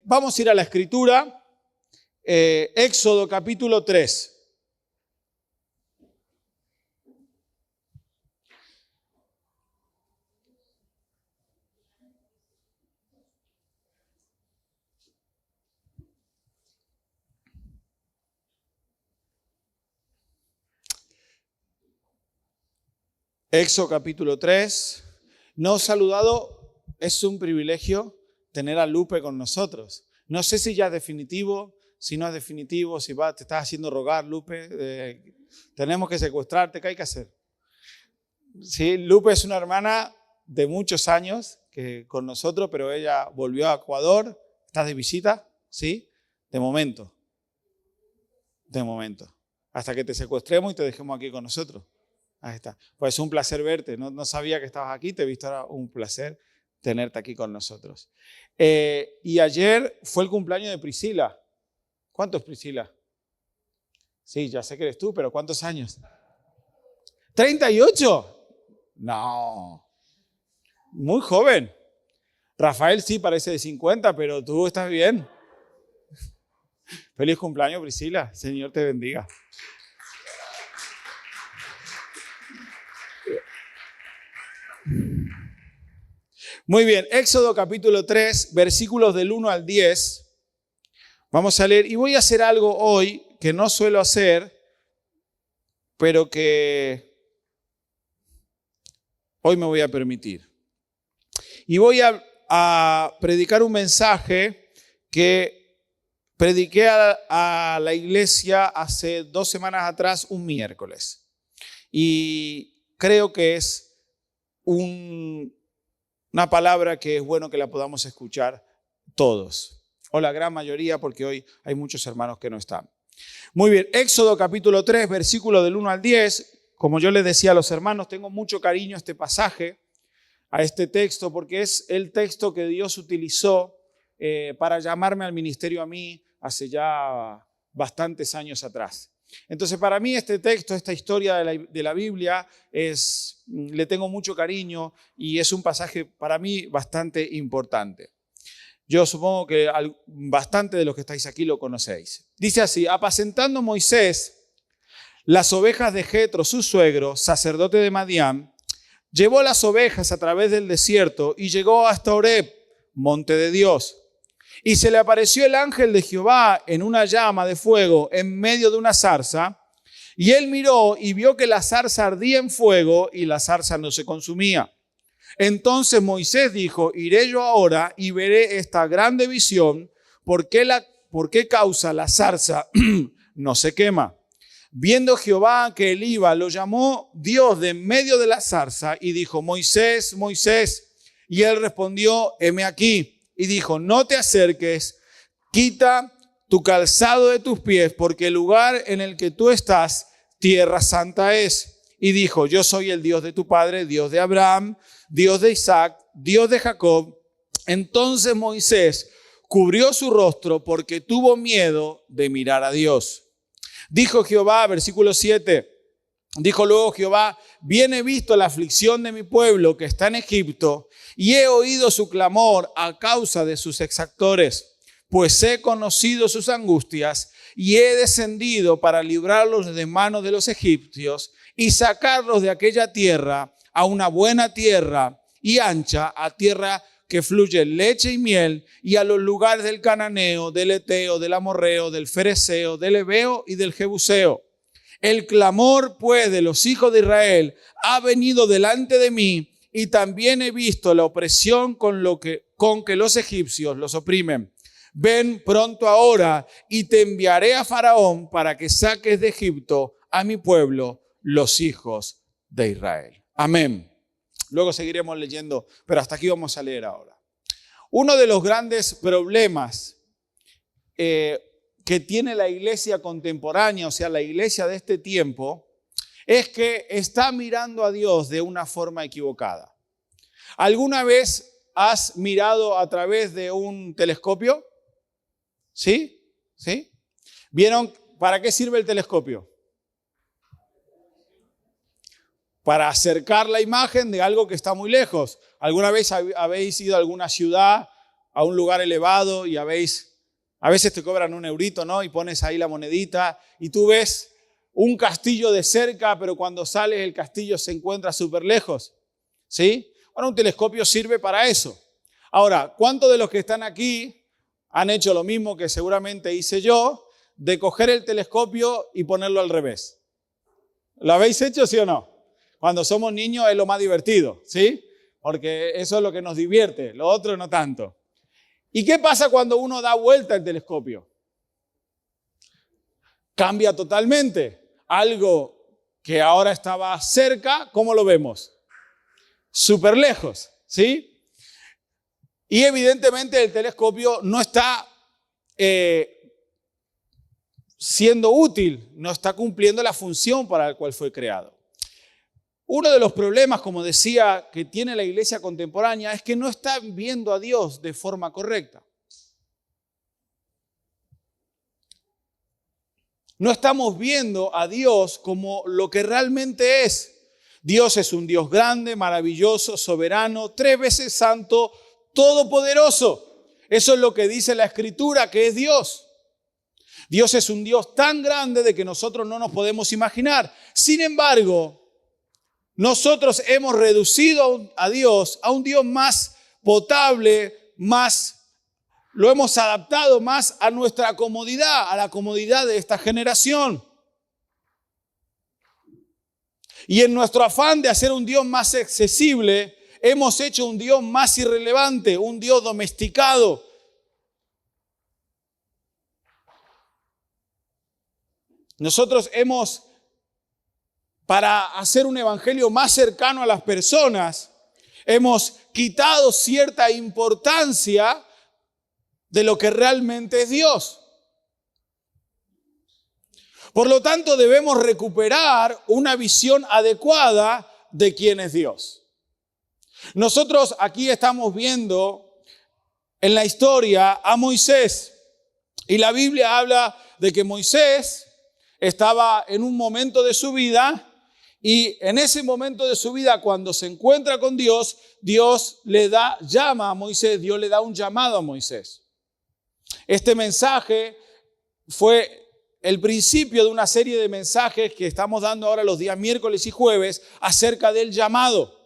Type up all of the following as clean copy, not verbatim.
vamos a ir a la Escritura, Éxodo capítulo 3. Éxodo capítulo 3. No saludado, es un privilegio tener a Lupe con nosotros. No sé si ya es definitivo, si no es definitivo, si te estás haciendo rogar, Lupe. Tenemos que secuestrarte, ¿qué hay que hacer? Sí, Lupe es una hermana de muchos años con nosotros, pero ella volvió a Ecuador. ¿Estás de visita? ¿Sí? De momento. Hasta que te secuestremos y te dejemos aquí con nosotros. Ahí está. Pues es un placer verte. No sabía que estabas aquí, te he visto ahora, un placer tenerte aquí con nosotros. Y ayer fue el cumpleaños de Priscila. ¿Cuánto es Priscila? Sí, ya sé que eres tú, pero ¿cuántos años? ¿38? No. Muy joven. Rafael sí parece de 50, pero tú estás bien. Feliz cumpleaños, Priscila. Señor te bendiga. Muy bien, Éxodo capítulo 3, versículos del 1 al 10. Vamos a leer y voy a hacer algo hoy que no suelo hacer, pero que hoy me voy a permitir. Y voy a predicar un mensaje que prediqué a la iglesia hace 2 semanas atrás, un miércoles. Y creo que es una palabra que es bueno que la podamos escuchar todos, o la gran mayoría, porque hoy hay muchos hermanos que no están. Muy bien, Éxodo capítulo 3, versículo del 1 al 10. Como yo les decía a los hermanos, tengo mucho cariño a este pasaje, a este texto, porque es el texto que Dios utilizó para llamarme al ministerio a mí hace ya bastantes años atrás. Entonces, para mí este texto, esta historia de la Biblia, le tengo mucho cariño y es un pasaje para mí bastante importante. Yo supongo que bastante de los que estáis aquí lo conocéis. Dice así: apacentando Moisés las ovejas de Jetro, su suegro, sacerdote de Madián, llevó las ovejas a través del desierto y llegó hasta Horeb, monte de Dios. Y se le apareció el ángel de Jehová en una llama de fuego en medio de una zarza. Y él miró y vio que la zarza ardía en fuego y la zarza no se consumía. Entonces Moisés dijo: iré yo ahora y veré esta grande visión, ¿por qué causa la zarza no se quema? Viendo Jehová que él iba, lo llamó Dios de en medio de la zarza y dijo: Moisés, Moisés. Y él respondió: heme aquí. Y dijo: no te acerques, quita tu calzado de tus pies, porque el lugar en el que tú estás, tierra santa es. Y dijo: yo soy el Dios de tu padre, Dios de Abraham, Dios de Isaac, Dios de Jacob. Entonces Moisés cubrió su rostro porque tuvo miedo de mirar a Dios. Dijo Jehová, versículo 7, dijo luego Jehová: bien he visto la aflicción de mi pueblo que está en Egipto, y he oído su clamor a causa de sus exactores, pues he conocido sus angustias, y he descendido para librarlos de manos de los egipcios y sacarlos de aquella tierra a una buena tierra y ancha, a tierra que fluye leche y miel, y a los lugares del cananeo, del eteo, del amorreo, del fereceo, del heveo y del jebuseo. El clamor, pues, de los hijos de Israel ha venido delante de mí, y también he visto la opresión con que los egipcios los oprimen. Ven pronto ahora y te enviaré a Faraón para que saques de Egipto a mi pueblo, los hijos de Israel. Amén. Luego seguiremos leyendo, pero hasta aquí vamos a leer ahora. Uno de los grandes problemas que tiene la iglesia contemporánea, o sea, la iglesia de este tiempo, es que está mirando a Dios de una forma equivocada. ¿Alguna vez has mirado a través de un telescopio? ¿Sí? ¿Sí? ¿Vieron para qué sirve el telescopio? Para acercar la imagen de algo que está muy lejos. ¿Alguna vez habéis ido a alguna ciudad a un lugar elevado y a veces te cobran un eurito, ¿no? Y pones ahí la monedita y tú ves un castillo de cerca, pero cuando sales el castillo se encuentra súper lejos, ¿sí? Bueno, un telescopio sirve para eso. Ahora, ¿cuántos de los que están aquí han hecho lo mismo que seguramente hice yo, de coger el telescopio y ponerlo al revés? ¿Lo habéis hecho, sí o no? Cuando somos niños es lo más divertido, ¿sí? Porque eso es lo que nos divierte, lo otro no tanto. ¿Y qué pasa cuando uno da vuelta el telescopio? Cambia totalmente. Algo que ahora estaba cerca, ¿cómo lo vemos? Súper lejos, ¿sí? Y evidentemente el telescopio no está siendo útil, no está cumpliendo la función para la cual fue creado. Uno de los problemas, como decía, que tiene la iglesia contemporánea es que no están viendo a Dios de forma correcta. No estamos viendo a Dios como lo que realmente es. Dios es un Dios grande, maravilloso, soberano, 3 veces santo, todopoderoso. Eso es lo que dice la Escritura, que es Dios. Dios es un Dios tan grande de que nosotros no nos podemos imaginar. Sin embargo, nosotros hemos reducido a Dios a un Dios más potable, lo hemos adaptado más a nuestra comodidad, a la comodidad de esta generación. Y en nuestro afán de hacer un Dios más accesible, hemos hecho un Dios más irrelevante, un Dios domesticado. Nosotros para hacer un evangelio más cercano a las personas, hemos quitado cierta importancia de lo que realmente es Dios. Por lo tanto, debemos recuperar una visión adecuada de quién es Dios. Nosotros aquí estamos viendo en la historia a Moisés, y la Biblia habla de que Moisés estaba en un momento de su vida, y en ese momento de su vida, cuando se encuentra con Dios, Dios llama a Moisés, Dios le da un llamado a Moisés. Este mensaje fue el principio de una serie de mensajes que estamos dando ahora los días miércoles y jueves acerca del llamado.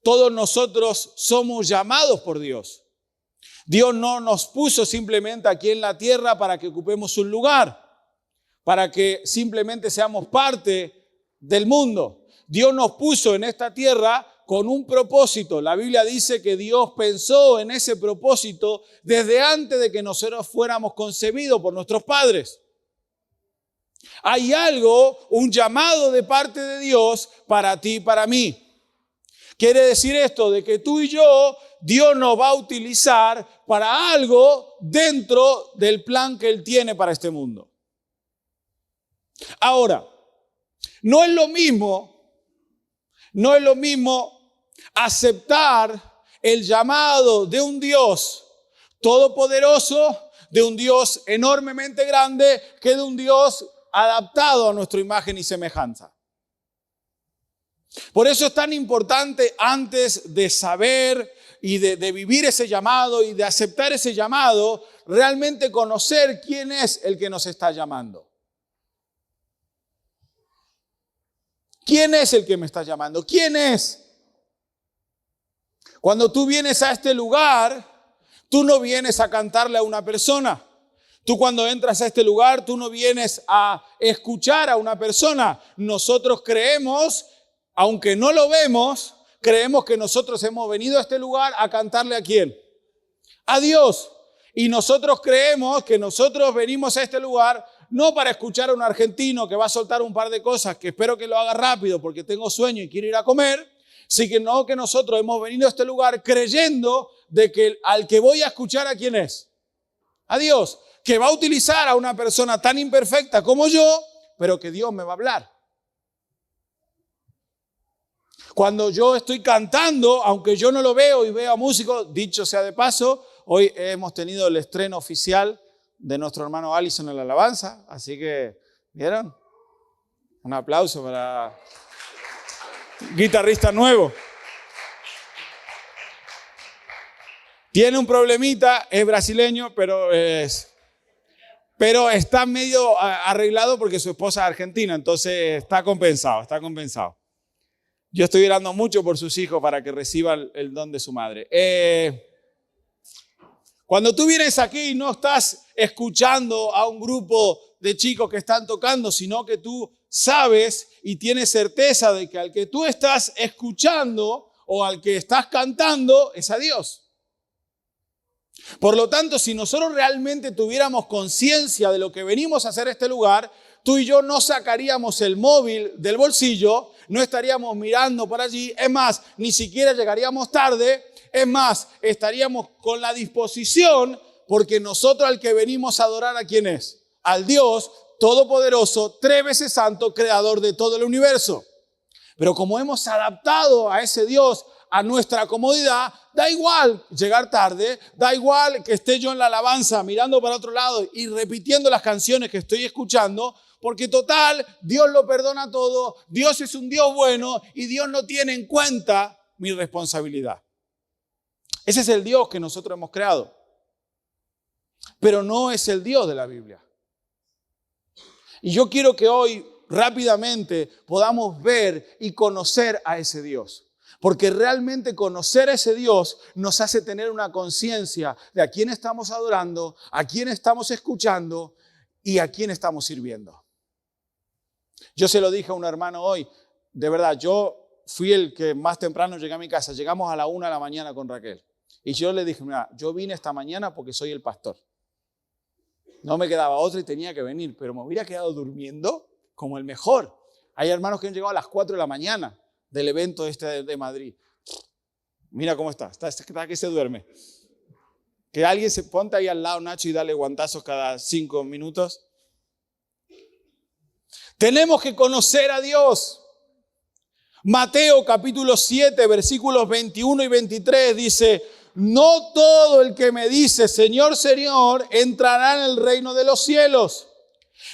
Todos nosotros somos llamados por Dios. Dios no nos puso simplemente aquí en la tierra para que ocupemos un lugar, para que simplemente seamos parte del mundo. Dios nos puso en esta tierra con un propósito. La Biblia dice que Dios pensó en ese propósito desde antes de que nosotros fuéramos concebidos por nuestros padres. Hay un llamado de parte de Dios para ti y para mí. Quiere decir esto de que tú y yo, Dios nos va a utilizar para algo dentro del plan que Él tiene para este mundo. Ahora, no es lo mismo aceptar el llamado de un Dios todopoderoso, de un Dios enormemente grande, que de un Dios adaptado a nuestra imagen y semejanza. Por eso es tan importante, antes de saber y de vivir ese llamado y de aceptar ese llamado, realmente conocer quién es el que nos está llamando. ¿Quién es el que me está llamando? ¿Quién es? Cuando tú vienes a este lugar, tú no vienes a cantarle a una persona. Tú cuando entras a este lugar, tú no vienes a escuchar a una persona. Nosotros creemos, aunque no lo vemos, creemos que nosotros hemos venido a este lugar a cantarle ¿a quién? A Dios. Y nosotros creemos que nosotros venimos a este lugar no para escuchar a un argentino que va a soltar un par de cosas que espero que lo haga rápido porque tengo sueño y quiero ir a comer, sino que nosotros hemos venido a este lugar creyendo de que al que voy a escuchar ¿a quién es? A Dios, que va a utilizar a una persona tan imperfecta como yo, pero que Dios me va a hablar. Cuando yo estoy cantando, aunque yo no lo veo y veo a músicos, dicho sea de paso, hoy hemos tenido el estreno oficial de nuestro hermano Allison en la alabanza, así que, ¿vieron? Un aplauso para guitarrista nuevo. Tiene un problemita, es brasileño, pero está medio arreglado porque su esposa es argentina, entonces está compensado, está compensado. Yo estoy orando mucho por sus hijos para que reciban el don de su madre. Cuando tú vienes aquí y no estás escuchando a un grupo de chicos que están tocando, sino que tú sabes y tienes certeza de que al que tú estás escuchando o al que estás cantando es a Dios. Por lo tanto, si nosotros realmente tuviéramos conciencia de lo que venimos a hacer a este lugar, tú y yo no sacaríamos el móvil del bolsillo, no estaríamos mirando por allí, es más, ni siquiera llegaríamos tarde, es más, estaríamos con la disposición, porque nosotros al que venimos a adorar, ¿a quién es? Al Dios Todopoderoso, 3 veces santo, creador de todo el universo. Pero como hemos adaptado a ese Dios a nuestra comodidad, da igual llegar tarde, da igual que esté yo en la alabanza mirando para otro lado y repitiendo las canciones que estoy escuchando, porque total, Dios lo perdona todo, Dios es un Dios bueno y Dios no tiene en cuenta mi responsabilidad. Ese es el Dios que nosotros hemos creado, pero no es el Dios de la Biblia. Y yo quiero que hoy rápidamente podamos ver y conocer a ese Dios. Porque realmente conocer a ese Dios nos hace tener una conciencia de a quién estamos adorando, a quién estamos escuchando y a quién estamos sirviendo. Yo se lo dije a un hermano hoy, de verdad, yo fui el que más temprano llegué a mi casa, llegamos a la 1 de la mañana con Raquel. Y yo le dije, mira, yo vine esta mañana porque soy el pastor. No me quedaba otra y tenía que venir, pero me hubiera quedado durmiendo como el mejor. Hay hermanos que han llegado a las 4 de la mañana del evento de Madrid. Mira cómo está que se duerme. Que alguien se ponte ahí al lado, Nacho, y dale guantazos cada 5 minutos. Tenemos que conocer a Dios. Mateo capítulo 7, versículos 21 y 23 dice: no todo el que me dice Señor, Señor, entrará en el reino de los cielos,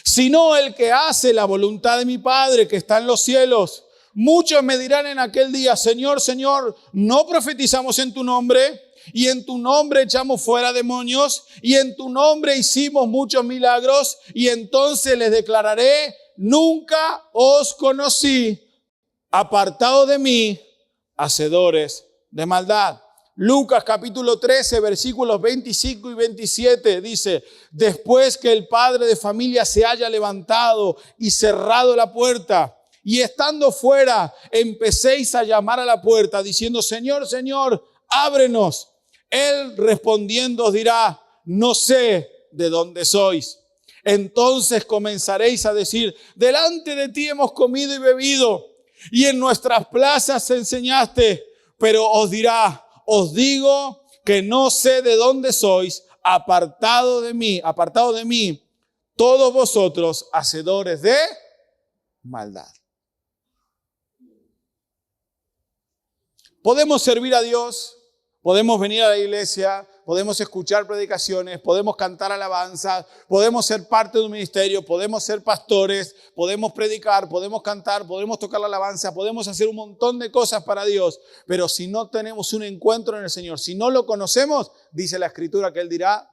sino el que hace la voluntad de mi Padre que está en los cielos. Muchos me dirán en aquel día: Señor, Señor, ¿no profetizamos en tu nombre? Y en tu nombre echamos fuera demonios, y en tu nombre hicimos muchos milagros. Y entonces les declararé: nunca os conocí, apartados de mí, hacedores de maldad. Lucas capítulo 13, versículos 25 y 27 dice: después que el padre de familia se haya levantado y cerrado la puerta, y estando fuera, empecéis a llamar a la puerta, diciendo: Señor, Señor, ábrenos. Él respondiendo os dirá: no sé de dónde sois. Entonces comenzaréis a decir: delante de ti hemos comido y bebido, y en nuestras plazas enseñaste. Pero os dirá: os digo que no sé de dónde sois, apartado de mí, todos vosotros, hacedores de maldad. Podemos servir a Dios, podemos venir a la iglesia, podemos escuchar predicaciones, podemos cantar alabanzas, podemos ser parte de un ministerio, podemos ser pastores, podemos predicar, podemos cantar, podemos tocar la alabanza, podemos hacer un montón de cosas para Dios. Pero si no tenemos un encuentro en el Señor, si no lo conocemos, dice la Escritura que Él dirá: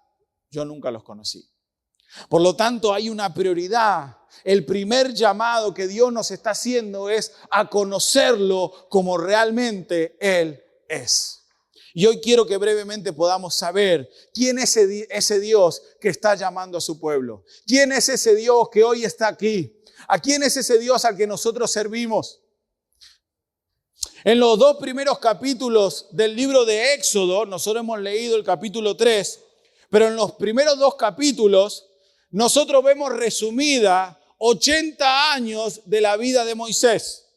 yo nunca los conocí. Por lo tanto, hay una prioridad. El primer llamado que Dios nos está haciendo es a conocerlo como realmente Él es. Y hoy quiero que brevemente podamos saber quién es ese Dios que está llamando a su pueblo. ¿Quién es ese Dios que hoy está aquí? ¿A quién es ese Dios al que nosotros servimos? En los 2 primeros capítulos del libro de Éxodo, nosotros hemos leído el capítulo 3, pero en los primeros 2 capítulos nosotros vemos resumida 80 años de la vida de Moisés.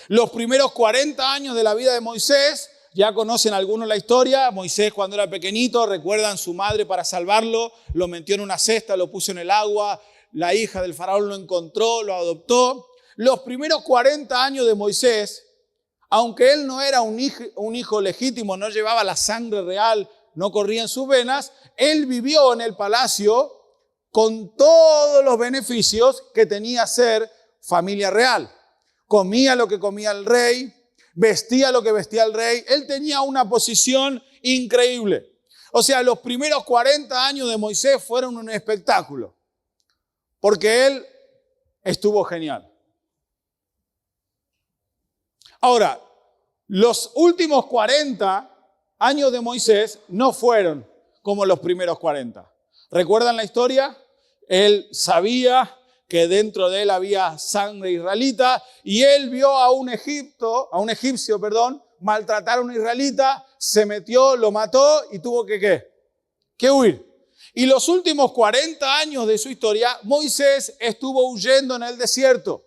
Los primeros 40 años de la vida de Moisés, ya conocen algunos la historia. Moisés, cuando era pequeñito, recuerdan, su madre, para salvarlo, lo metió en una cesta, lo puso en el agua. La hija del faraón lo encontró, lo adoptó. Los primeros 40 años de Moisés, aunque él no era un hijo legítimo, no llevaba la sangre real, no corría en sus venas, él vivió en el palacio con todos los beneficios que tenía ser familia real. Comía lo que comía el rey, vestía lo que vestía el rey. Él tenía una posición increíble. O sea, los primeros 40 años de Moisés fueron un espectáculo, porque él estuvo genial. Ahora, los últimos 40 años de Moisés no fueron como los primeros 40. ¿Recuerdan la historia? Él sabía que dentro de él había sangre israelita y él vio a un egipcio, maltratar a un israelita, se metió, lo mató y tuvo que huir. Y los últimos 40 años de su historia, Moisés estuvo huyendo en el desierto.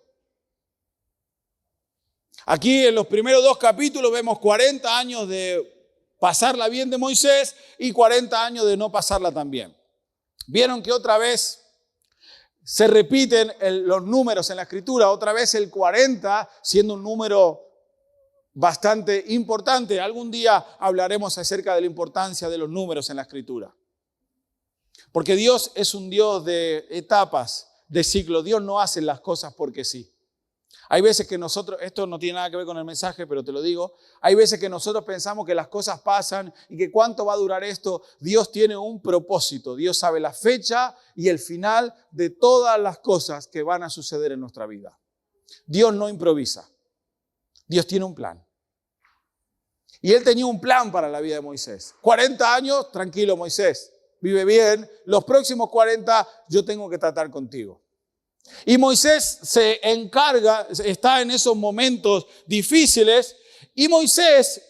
Aquí en los primeros 2 capítulos vemos 40 años de pasarla bien de Moisés y 40 años de no pasarla tan bien. Vieron que otra vez se repiten los números en la Escritura, otra vez el 40 siendo un número bastante importante. Algún día hablaremos acerca de la importancia de los números en la Escritura. Porque Dios es un Dios de etapas, de ciclos. Dios no hace las cosas porque sí. Hay veces que nosotros, esto no tiene nada que ver con el mensaje, pero te lo digo, hay veces que nosotros pensamos que las cosas pasan y que cuánto va a durar esto. Dios tiene un propósito, Dios sabe la fecha y el final de todas las cosas que van a suceder en nuestra vida. Dios no improvisa, Dios tiene un plan. Y Él tenía un plan para la vida de Moisés. 40 años, tranquilo Moisés, vive bien, los próximos 40 yo tengo que tratar contigo. Y Moisés se encarga, está en esos momentos difíciles, y Moisés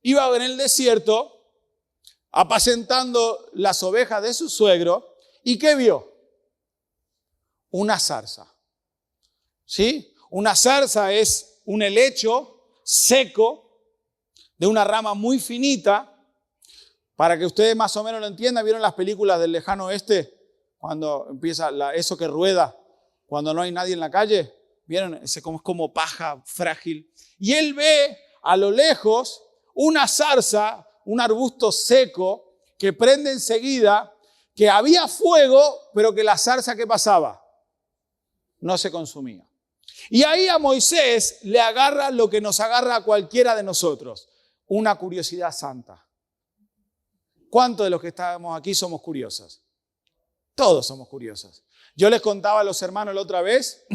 iba en el desierto apacentando las ovejas de su suegro, ¿y qué vio? Una zarza. ¿Sí? Una zarza es un helecho seco de una rama muy finita. Para que ustedes más o menos lo entiendan, ¿vieron las películas del lejano oeste? Cuando empieza eso que rueda, cuando no hay nadie en la calle, ¿vieron? Es como paja frágil. Y él ve a lo lejos una zarza, un arbusto seco que prende enseguida, que había fuego, pero que la zarza, ¿qué pasaba? No se consumía. Y ahí a Moisés le agarra lo que nos agarra a cualquiera de nosotros, una curiosidad santa. ¿Cuántos de los que estamos aquí somos curiosos? Todos somos curiosos. Yo les contaba a los hermanos la otra vez,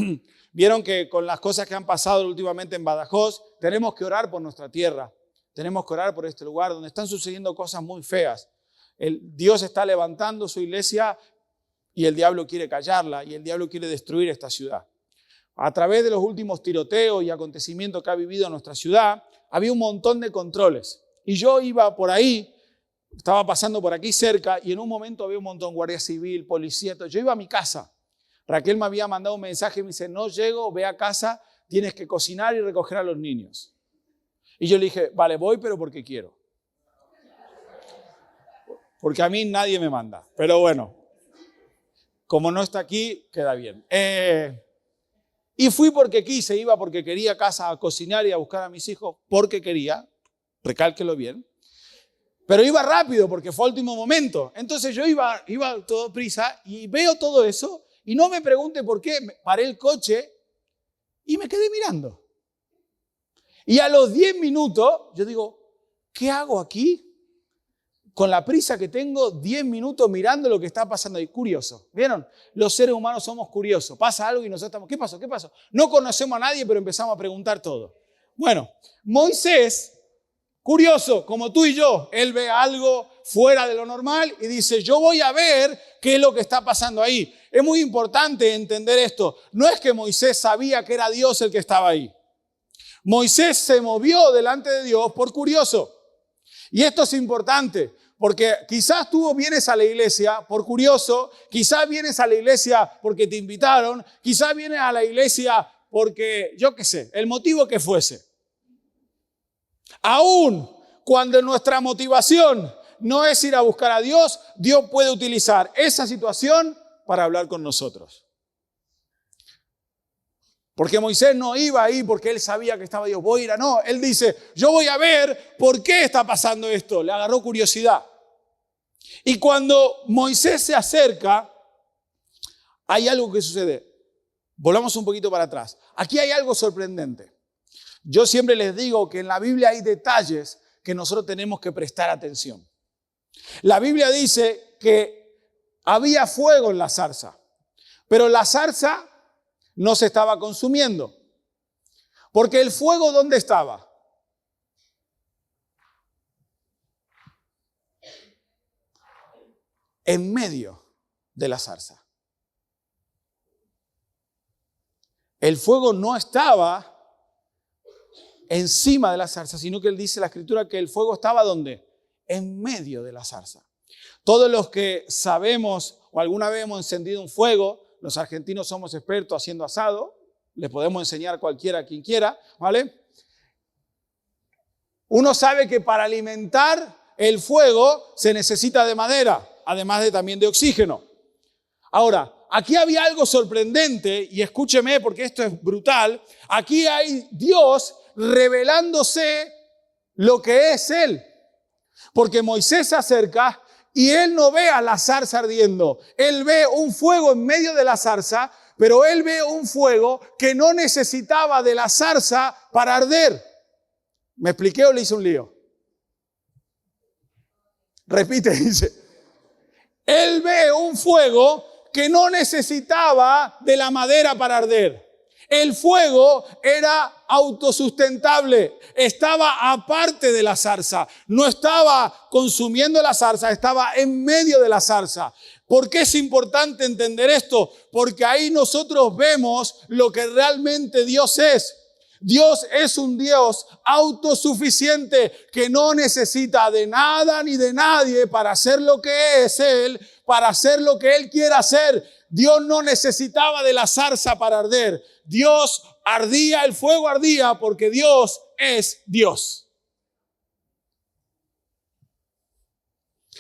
vieron que con las cosas que han pasado últimamente en Badajoz, tenemos que orar por nuestra tierra, tenemos que orar por este lugar donde están sucediendo cosas muy feas. Dios está levantando su iglesia y el diablo quiere callarla y el diablo quiere destruir esta ciudad. A través de los últimos tiroteos y acontecimientos que ha vivido nuestra ciudad, había un montón de controles. Y yo iba por ahí, estaba pasando por aquí cerca y en un momento había un montón de guardia civil, policía. Yo iba a mi casa. Raquel me había mandado un mensaje y me dice, no llego, ve a casa, tienes que cocinar y recoger a los niños. Y yo le dije, vale, voy, pero porque quiero. Porque a mí nadie me manda. Pero bueno, como no está aquí, queda bien. Y fui porque quise, iba porque quería a casa a cocinar y a buscar a mis hijos, porque quería, recálquelo bien. Pero iba rápido porque fue al último momento. Entonces yo iba todo prisa y veo todo eso y no me pregunte por qué, paré el coche y me quedé mirando. Y a los 10 minutos yo digo, ¿qué hago aquí? Con la prisa que tengo, 10 minutos mirando lo que está pasando ahí. Curioso, ¿vieron? Los seres humanos somos curiosos. Pasa algo y nosotros estamos, ¿qué pasó? ¿Qué pasó? No conocemos a nadie, pero empezamos a preguntar todo. Bueno, Moisés, curioso, como tú y yo, él ve algo fuera de lo normal y dice, yo voy a ver qué es lo que está pasando ahí. Es muy importante entender esto. No es que Moisés sabía que era Dios el que estaba ahí. Moisés se movió delante de Dios por curioso. Y esto es importante, porque quizás tú vienes a la iglesia por curioso, quizás vienes a la iglesia porque te invitaron, quizás vienes a la iglesia porque, yo qué sé, el motivo que fuese. Aún cuando nuestra motivación no es ir a buscar a Dios, Dios puede utilizar esa situación para hablar con nosotros. Porque Moisés no iba ahí porque él sabía que estaba Dios. Voy a ir a no. Él dice, yo voy a ver por qué está pasando esto. Le agarró curiosidad. Y cuando Moisés se acerca, hay algo que sucede. Volvamos un poquito para atrás. Aquí hay algo sorprendente. Yo siempre les digo que en la Biblia hay detalles que nosotros tenemos que prestar atención. La Biblia dice que había fuego en la zarza, pero la zarza no se estaba consumiendo. Porque el fuego, ¿dónde estaba? En medio de la zarza. El fuego no estaba encima de la zarza, sino que él dice la Escritura que el fuego estaba ¿dónde? En medio de la zarza. Todos los que sabemos o alguna vez hemos encendido un fuego, los argentinos somos expertos haciendo asado, les podemos enseñar a cualquiera, a quien quiera, ¿vale? Uno sabe que para alimentar el fuego se necesita de madera, además también de oxígeno. Ahora, aquí había algo sorprendente, y escúcheme porque esto es brutal. Aquí hay Dios revelándose lo que es Él. Porque Moisés se acerca y él no ve a la zarza ardiendo. Él ve un fuego en medio de la zarza, pero él ve un fuego que no necesitaba de la zarza para arder. ¿Me expliqué o le hice un lío? Repite, dice. Él ve un fuego que no necesitaba de la madera para arder. El fuego era autosustentable, estaba aparte de la zarza, no estaba consumiendo la zarza, estaba en medio de la zarza. ¿Por qué es importante entender esto? Porque ahí nosotros vemos lo que realmente Dios es. Dios es un Dios autosuficiente que no necesita de nada ni de nadie para hacer lo que es Él, para hacer lo que Él quiera hacer. Dios no necesitaba de la zarza para arder. Dios ardía, el fuego ardía porque Dios es Dios.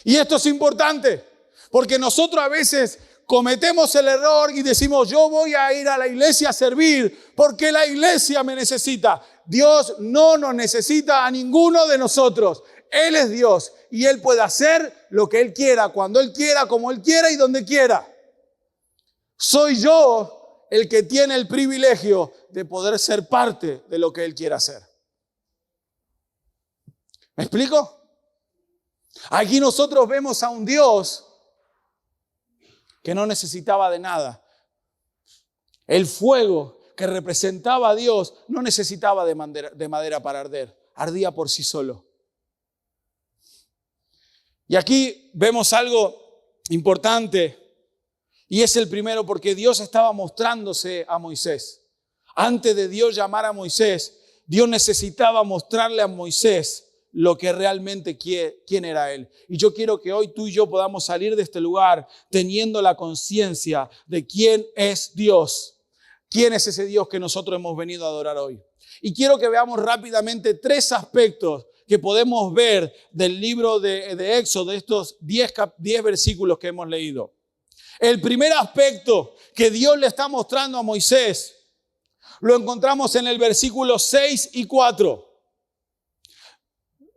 Y esto es importante porque nosotros a veces cometemos el error y decimos, yo voy a ir a la iglesia a servir porque la iglesia me necesita. Dios no nos necesita a ninguno de nosotros. Él es Dios y Él puede hacer lo que Él quiera, cuando Él quiera, como Él quiera y donde quiera. Soy yo el que tiene el privilegio de poder ser parte de lo que Él quiere hacer. ¿Me explico? Aquí nosotros vemos a un Dios que no necesitaba de nada. El fuego que representaba a Dios no necesitaba de madera para arder. Ardía por sí solo. Y aquí vemos algo importante. Y es el primero porque Dios estaba mostrándose a Moisés. Antes de Dios llamar a Moisés, Dios necesitaba mostrarle a Moisés lo que realmente quién era Él. Y yo quiero que hoy tú y yo podamos salir de este lugar teniendo la conciencia de quién es Dios. ¿Quién es ese Dios que nosotros hemos venido a adorar hoy? Y quiero que veamos rápidamente 3 aspectos que podemos ver del libro de Éxodo, de estos 10 versículos que hemos leído. El primer aspecto que Dios le está mostrando a Moisés lo encontramos en el versículo 6 y 4.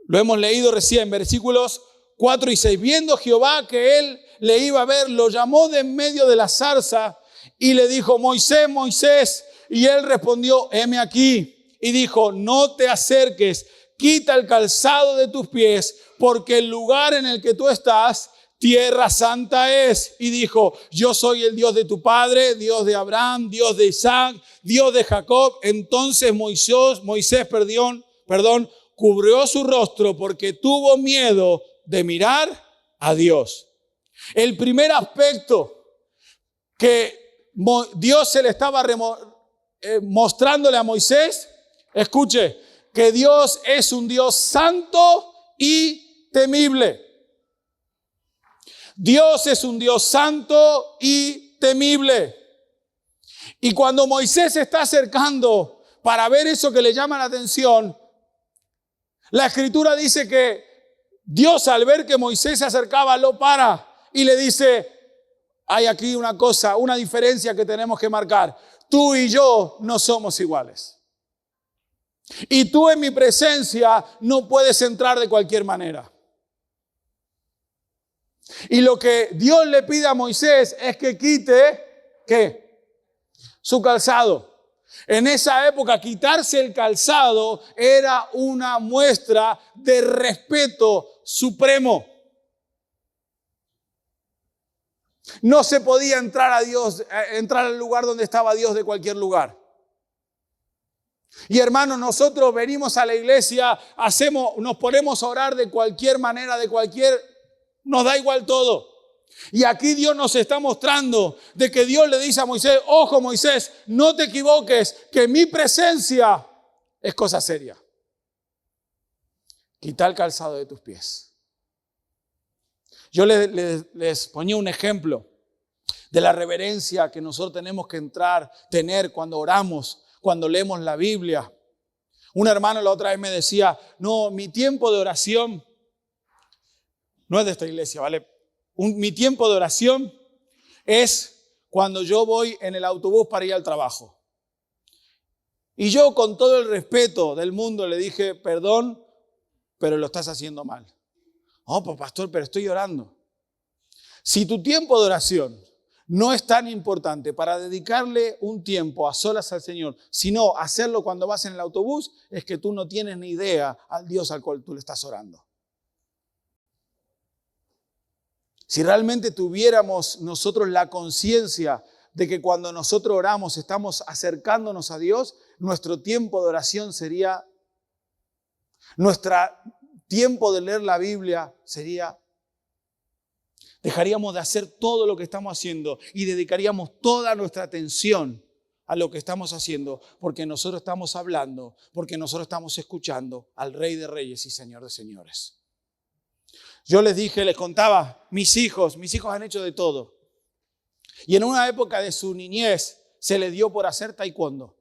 Lo hemos leído recién, versículos 4 y 6. Viendo Jehová que él le iba a ver, lo llamó de en medio de la zarza y le dijo, Moisés, Moisés. Y él respondió, heme aquí. Y dijo, no te acerques, quita el calzado de tus pies, porque el lugar en el que tú estás, tierra santa es. Y dijo, yo soy el Dios de tu padre, Dios de Abraham, Dios de Isaac, Dios de Jacob. Entonces Moisés, cubrió su rostro porque tuvo miedo de mirar a Dios. El primer aspecto que Dios se le estaba mostrándole a Moisés, escuche, que Dios es un Dios santo y temible. Dios es un Dios santo y temible. Y cuando Moisés se está acercando para ver eso que le llama la atención, la Escritura dice que Dios, al ver que Moisés se acercaba, lo para y le dice, hay aquí una cosa, una diferencia que tenemos que marcar. Tú y yo no somos iguales. Y tú en mi presencia no puedes entrar de cualquier manera. Y lo que Dios le pide a Moisés es que quite, ¿qué? Su calzado. En esa época, quitarse el calzado era una muestra de respeto supremo. No se podía entrar al lugar donde estaba Dios de cualquier lugar. Y hermanos, nosotros venimos a la iglesia, nos ponemos a orar de cualquier manera, nos da igual todo. Y aquí Dios nos está mostrando de que Dios le dice a Moisés, ojo Moisés, no te equivoques, que mi presencia es cosa seria. Quita el calzado de tus pies. Yo les ponía un ejemplo de la reverencia que nosotros tenemos que tener cuando oramos, cuando leemos la Biblia. Un hermano la otra vez me decía, no, mi tiempo de oración, no es de esta iglesia, ¿vale? Mi tiempo de oración es cuando yo voy en el autobús para ir al trabajo. Y yo con todo el respeto del mundo le dije, perdón, pero lo estás haciendo mal. Oh, pues pastor, pero estoy orando. Si tu tiempo de oración no es tan importante para dedicarle un tiempo a solas al Señor, sino hacerlo cuando vas en el autobús, es que tú no tienes ni idea al Dios al cual tú le estás orando. Si realmente tuviéramos nosotros la conciencia de que cuando nosotros oramos estamos acercándonos a Dios, nuestro tiempo de oración sería, nuestro tiempo de leer la Biblia sería, dejaríamos de hacer todo lo que estamos haciendo y dedicaríamos toda nuestra atención a lo que estamos haciendo, porque nosotros estamos hablando, porque nosotros estamos escuchando al Rey de Reyes y Señor de Señores. Yo les contaba, mis hijos han hecho de todo. Y en una época de su niñez se les dio por hacer taekwondo.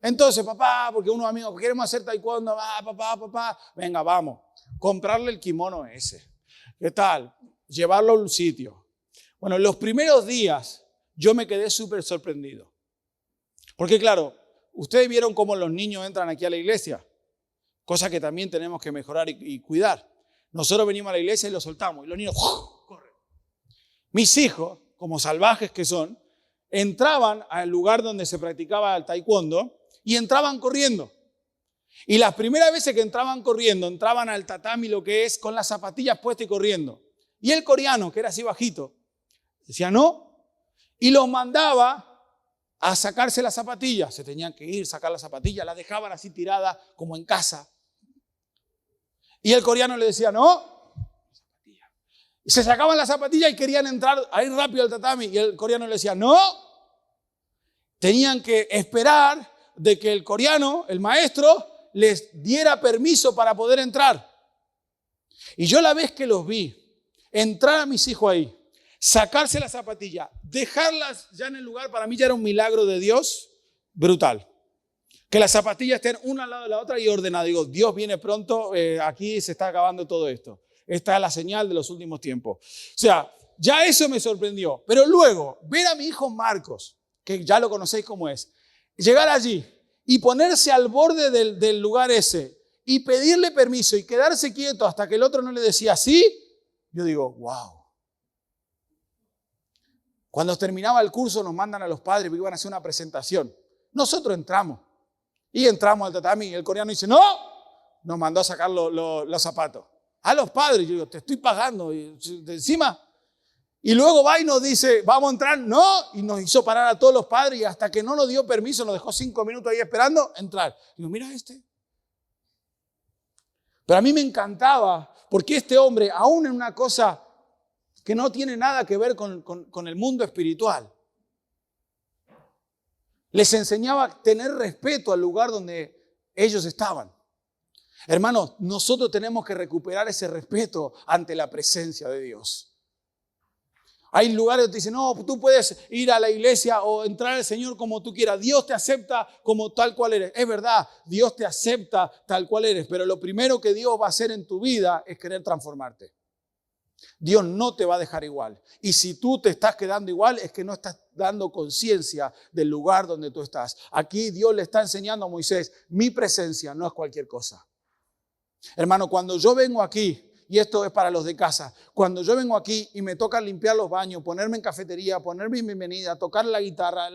Entonces, papá, porque unos amigos, queremos hacer taekwondo, papá, venga, vamos. Comprarle el kimono ese. ¿Qué tal? Llevarlo a un sitio. Bueno, los primeros días yo me quedé súper sorprendido. Porque claro, ustedes vieron cómo los niños entran aquí a la iglesia. Cosa que también tenemos que mejorar y cuidar. Nosotros venimos a la iglesia y los soltamos. Y los niños corren. Mis hijos, como salvajes que son, entraban al lugar donde se practicaba el taekwondo y entraban corriendo. Y las primeras veces que entraban corriendo, entraban al tatami, lo que es, con las zapatillas puestas y corriendo. Y el coreano, que era así bajito, decía no, y los mandaba a sacarse las zapatillas. Se tenían que ir, sacar las zapatillas, las dejaban así tiradas como en casa. Y el coreano le decía no. Y se sacaban las zapatillas y querían entrar a ir rápido al tatami. Y el coreano le decía no. Tenían que esperar de que el coreano, el maestro, les diera permiso para poder entrar. Y yo la vez que los vi entrar a mis hijos ahí, sacarse las zapatillas, dejarlas ya en el lugar, para mí ya era un milagro de Dios brutal. Que las zapatillas estén una al lado de la otra y ordenadas. Digo, Dios viene pronto, aquí se está acabando todo esto. Esta es la señal de los últimos tiempos. O sea, ya eso me sorprendió. Pero luego, ver a mi hijo Marcos, que ya lo conocéis como es, llegar allí y ponerse al borde del lugar ese y pedirle permiso y quedarse quieto hasta que el otro no le decía sí, yo digo, wow. Cuando terminaba el curso nos mandan a los padres porque iban a hacer una presentación. Nosotros entramos y entramos al tatami y el coreano dice, no, nos mandó a sacar los zapatos. A los padres, yo digo, te estoy pagando de encima. Y luego va y nos dice, vamos a entrar, no, y nos hizo parar a todos los padres y hasta que no nos dio permiso, nos dejó 5 minutos ahí esperando, entrar. Y digo, mira este. Pero a mí me encantaba porque este hombre, aún en una cosa que no tiene nada que ver con el mundo espiritual, les enseñaba a tener respeto al lugar donde ellos estaban. Hermanos, nosotros tenemos que recuperar ese respeto ante la presencia de Dios. Hay lugares donde te dicen, no, tú puedes ir a la iglesia o entrar al Señor como tú quieras. Dios te acepta como tal cual eres. Es verdad, Dios te acepta tal cual eres, pero lo primero que Dios va a hacer en tu vida es querer transformarte. Dios no te va a dejar igual. Y si tú te estás quedando igual, es que no estás dando conciencia del lugar donde tú estás. Aquí Dios le está enseñando a Moisés, mi presencia no es cualquier cosa. Hermano, cuando yo vengo aquí y esto es para los de casa. Cuando yo vengo aquí y me toca limpiar los baños, ponerme en cafetería, ponerme en bienvenida, tocar la guitarra,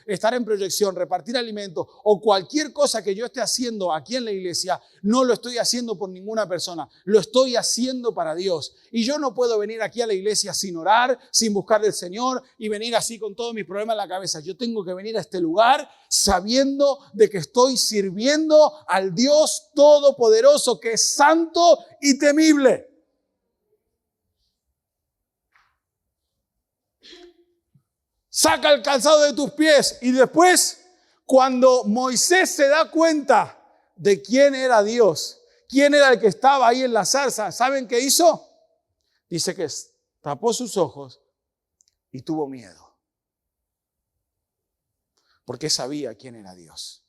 estar en proyección, repartir alimentos o cualquier cosa que yo esté haciendo aquí en la iglesia, no lo estoy haciendo por ninguna persona, lo estoy haciendo para Dios. Y yo no puedo venir aquí a la iglesia sin orar, sin buscar del Señor y venir así con todos mis problemas en la cabeza. Yo tengo que venir a este lugar sabiendo de que estoy sirviendo al Dios Todopoderoso, que es santo y temible. Saca el calzado de tus pies. Y después, cuando Moisés se da cuenta de quién era Dios, quién era el que estaba ahí en la zarza, ¿saben qué hizo? Dice que tapó sus ojos y tuvo miedo. Porque sabía quién era Dios.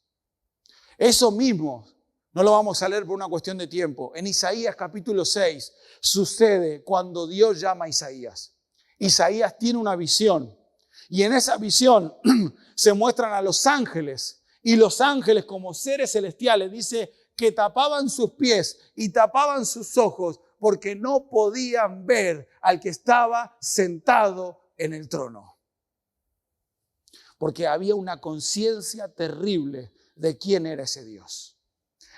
Eso mismo, no lo vamos a leer por una cuestión de tiempo. En Isaías capítulo 6 sucede cuando Dios llama a Isaías. Isaías tiene una visión. Y en esa visión se muestran a los ángeles. Y los ángeles como seres celestiales, dice que tapaban sus pies y tapaban sus ojos porque no podían ver al que estaba sentado en el trono. Porque había una conciencia terrible de quién era ese Dios.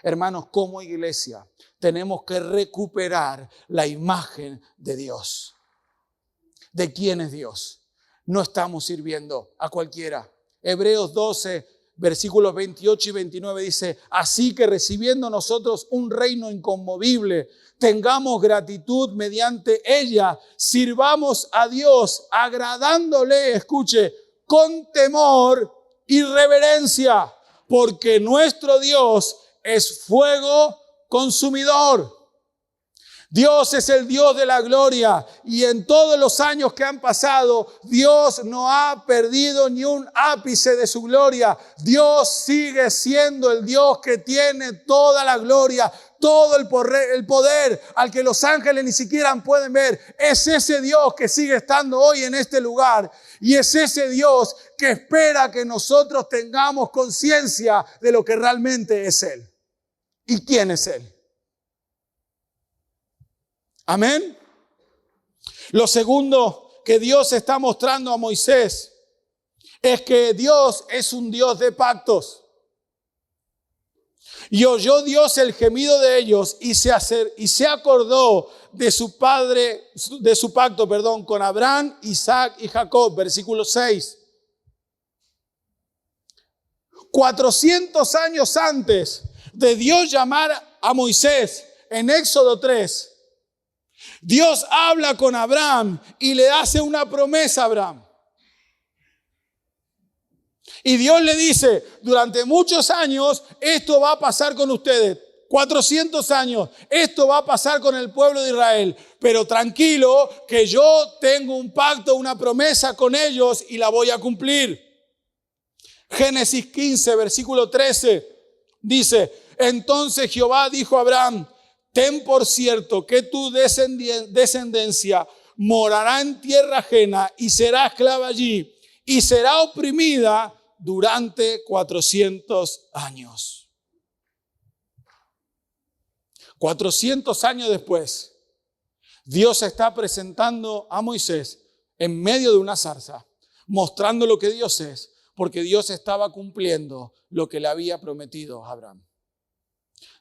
Hermanos, como iglesia tenemos que recuperar la imagen de Dios. ¿De quién es Dios? No estamos sirviendo a cualquiera. Hebreos 12, versículos 28 y 29 dice: así que recibiendo nosotros un reino inconmovible, tengamos gratitud mediante ella, sirvamos a Dios agradándole, escuche, con temor y reverencia, porque nuestro Dios es fuego consumidor. Dios es el Dios de la gloria y en todos los años que han pasado, Dios no ha perdido ni un ápice de su gloria. Dios sigue siendo el Dios que tiene toda la gloria, todo el poder al que los ángeles ni siquiera pueden ver. Es ese Dios que sigue estando hoy en este lugar y es ese Dios que espera que nosotros tengamos conciencia de lo que realmente es Él. ¿Y quién es Él? Amén. Lo segundo que Dios está mostrando a Moisés es que Dios es un Dios de pactos. Y oyó Dios el gemido de ellos y se acordó de su pacto con Abraham, Isaac y Jacob. Versículo 6. 400 años antes de Dios llamar a Moisés en Éxodo 3, Dios habla con Abraham y le hace una promesa a Abraham. Y Dios le dice, durante muchos años esto va a pasar con ustedes. 400 años, esto va a pasar con el pueblo de Israel. Pero tranquilo, que yo tengo un pacto, una promesa con ellos y la voy a cumplir. Génesis 15, versículo 13, dice: entonces Jehová dijo a Abraham: ten por cierto que tu descendencia morará en tierra ajena y será esclava allí y será oprimida durante 400 años. 400 años después, Dios está presentando a Moisés en medio de una zarza, mostrando lo que Dios es, porque Dios estaba cumpliendo lo que le había prometido a Abraham.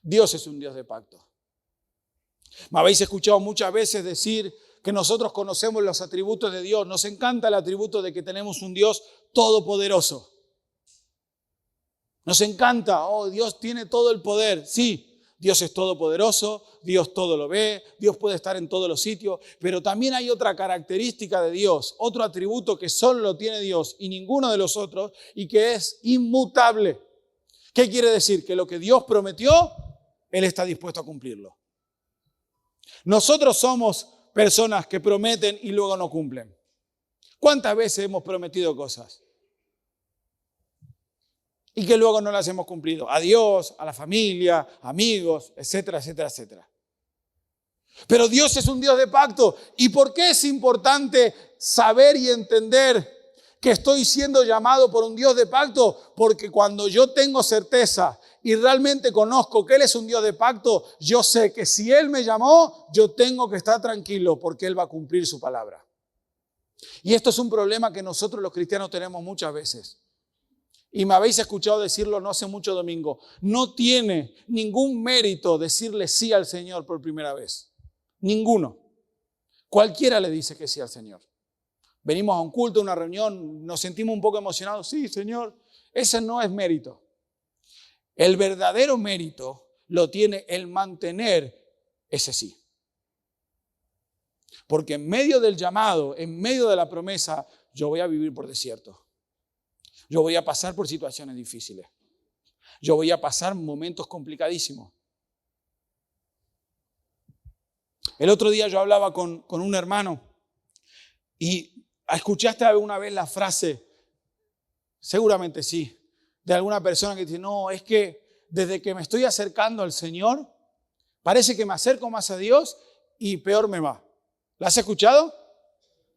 Dios es un Dios de pacto. Me habéis escuchado muchas veces decir que nosotros conocemos los atributos de Dios. Nos encanta el atributo de que tenemos un Dios todopoderoso. Nos encanta, Dios tiene todo el poder. Sí, Dios es todopoderoso, Dios todo lo ve, Dios puede estar en todos los sitios, pero también hay otra característica de Dios, otro atributo que solo lo tiene Dios y ninguno de los otros, y que es inmutable. ¿Qué quiere decir? Que lo que Dios prometió, Él está dispuesto a cumplirlo. Nosotros somos personas que prometen y luego no cumplen. ¿Cuántas veces hemos prometido cosas y que luego no las hemos cumplido? A Dios, a la familia, amigos, etcétera, etcétera, etcétera. Pero Dios es un Dios de pacto. ¿Y por qué es importante saber y entender que estoy siendo llamado por un Dios de pacto? Porque cuando yo tengo certeza y realmente conozco que Él es un Dios de pacto, yo sé que si Él me llamó, yo tengo que estar tranquilo porque Él va a cumplir su palabra. Y esto es un problema que nosotros los cristianos tenemos muchas veces. Y me habéis escuchado decirlo no hace mucho domingo. No tiene ningún mérito decirle sí al Señor por primera vez. Ninguno. Cualquiera le dice que sí al Señor. Venimos a un culto, a una reunión, nos sentimos un poco emocionados. Sí, Señor, ese no es mérito. El verdadero mérito lo tiene el mantener ese sí. Porque en medio del llamado, en medio de la promesa, yo voy a vivir por desierto. Yo voy a pasar por situaciones difíciles. Yo voy a pasar momentos complicadísimos. El otro día yo hablaba con un hermano y ¿escuchaste alguna vez la frase? Seguramente sí. De alguna persona que dice, no, es que desde que me estoy acercando al Señor, parece que me acerco más a Dios y peor me va. ¿La has escuchado?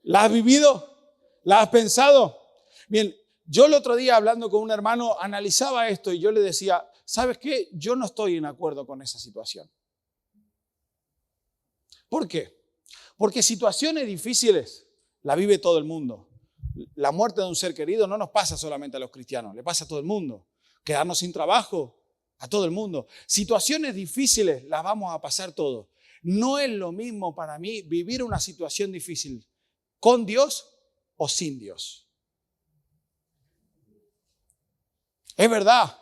¿La has vivido? ¿La has pensado? Bien, yo el otro día hablando con un hermano analizaba esto y yo le decía, ¿sabes qué? Yo no estoy en acuerdo con esa situación. ¿Por qué? Porque situaciones difíciles la vive todo el mundo. La muerte de un ser querido no nos pasa solamente a los cristianos, le pasa a todo el mundo. Quedarnos sin trabajo, a todo el mundo. Situaciones difíciles las vamos a pasar todos. No es lo mismo para mí vivir una situación difícil con Dios o sin Dios. Es verdad,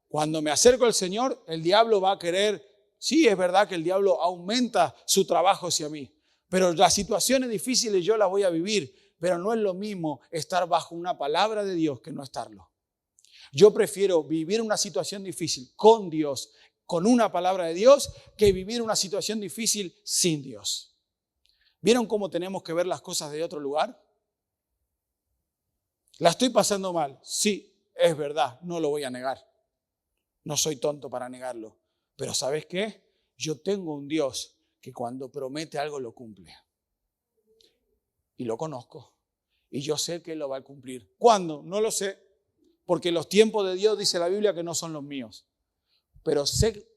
cuando me acerco al Señor, el diablo va a querer, sí, es verdad que el diablo aumenta su trabajo hacia mí, pero las situaciones difíciles yo las voy a vivir, pero no es lo mismo estar bajo una palabra de Dios que no estarlo. Yo prefiero vivir una situación difícil con Dios, con una palabra de Dios, que vivir una situación difícil sin Dios. ¿Vieron cómo tenemos que ver las cosas de otro lugar? ¿La estoy pasando mal? Sí. Es verdad, no lo voy a negar. No soy tonto para negarlo. Pero ¿sabes qué? Yo tengo un Dios que cuando promete algo lo cumple. Y lo conozco. Y yo sé que Él lo va a cumplir. ¿Cuándo? No lo sé. Porque los tiempos de Dios, dice la Biblia, que no son los míos. Pero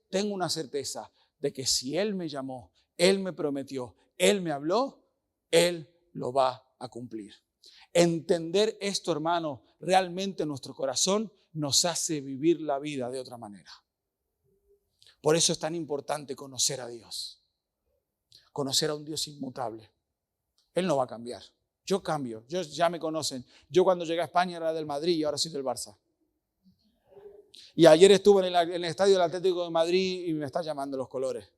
tengo una certeza de que si Él me llamó, Él me prometió, Él me habló, Él lo va a cumplir. Entender esto, hermano, realmente en nuestro corazón nos hace vivir la vida de otra manera. Por eso es tan importante conocer a Dios. Conocer a un Dios inmutable. Él no va a cambiar. Yo cambio. Ya me conocen. Yo cuando llegué a España era del Madrid y ahora soy del Barça. Y ayer estuve en el estadio del Atlético de Madrid y me está llamando los colores.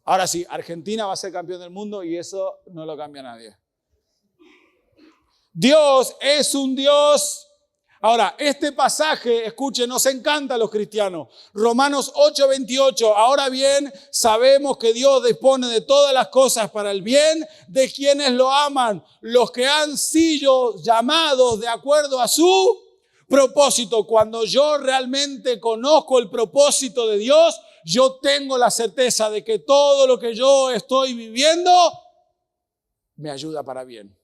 Ahora sí, Argentina va a ser campeón del mundo y eso no lo cambia nadie. Dios es un Dios. Ahora, este pasaje, escuchen, nos encanta a los cristianos. Romanos 8:28. Ahora bien, sabemos que Dios dispone de todas las cosas para el bien de quienes lo aman, los que han sido llamados de acuerdo a su propósito. Cuando yo realmente conozco el propósito de Dios, yo tengo la certeza de que todo lo que yo estoy viviendo me ayuda para bien.